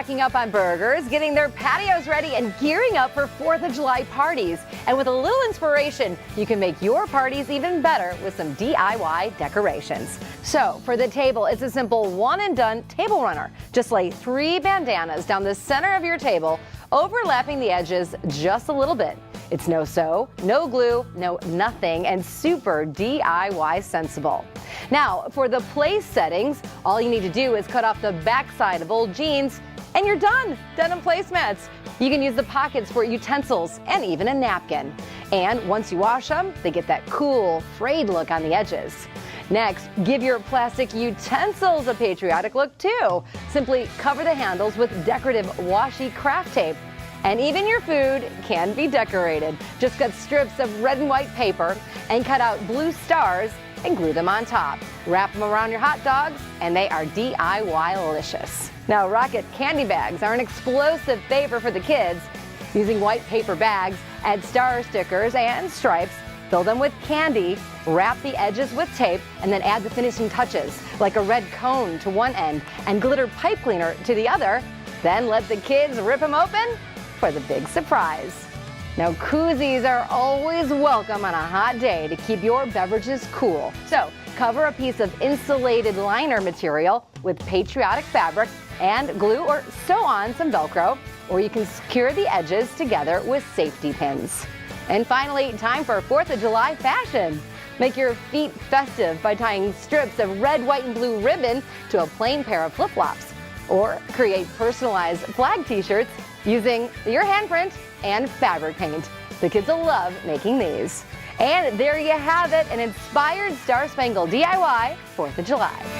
stocking up on burgers, getting their patios ready, and gearing up for 4th of July parties. And with a little inspiration, you can make your parties even better with some DIY decorations. So for the table, it's a simple one-and-done table runner. Just lay 3 bandanas down the center of your table, overlapping the edges just a little bit. It's no sew, no glue, no nothing, and super DIY sensible. Now, for the place settings, all you need to do is cut off the backside of old jeans, and you're done. Denim placemats. You can use the pockets for utensils and even a napkin. And once you wash them, they get that cool, frayed look on the edges. Next, give your plastic utensils a patriotic look too. Simply cover the handles with decorative washi craft tape. And even your food can be decorated. Just cut strips of red and white paper and cut out blue stars and glue them on top. Wrap them around your hot dogs and they are DIY-licious. Now, Rocket candy bags are an explosive favor for the kids. Using white paper bags, add star stickers and stripes, fill them with candy, wrap the edges with tape, and then add the finishing touches, like a red cone to one end and glitter pipe cleaner to the other. Then let the kids rip them open for the big surprise. Now, koozies are always welcome on a hot day to keep your beverages cool. So cover a piece of insulated liner material with patriotic fabric and glue or sew on some Velcro, or you can secure the edges together with safety pins. And finally, time for 4th of July fashion. Make your feet festive by tying strips of red, white, and blue ribbon to a plain pair of flip-flops. Or create personalized flag t-shirts using your handprint and fabric paint. The kids will love making these. And there you have it, an inspired Star Spangled DIY 4th of July.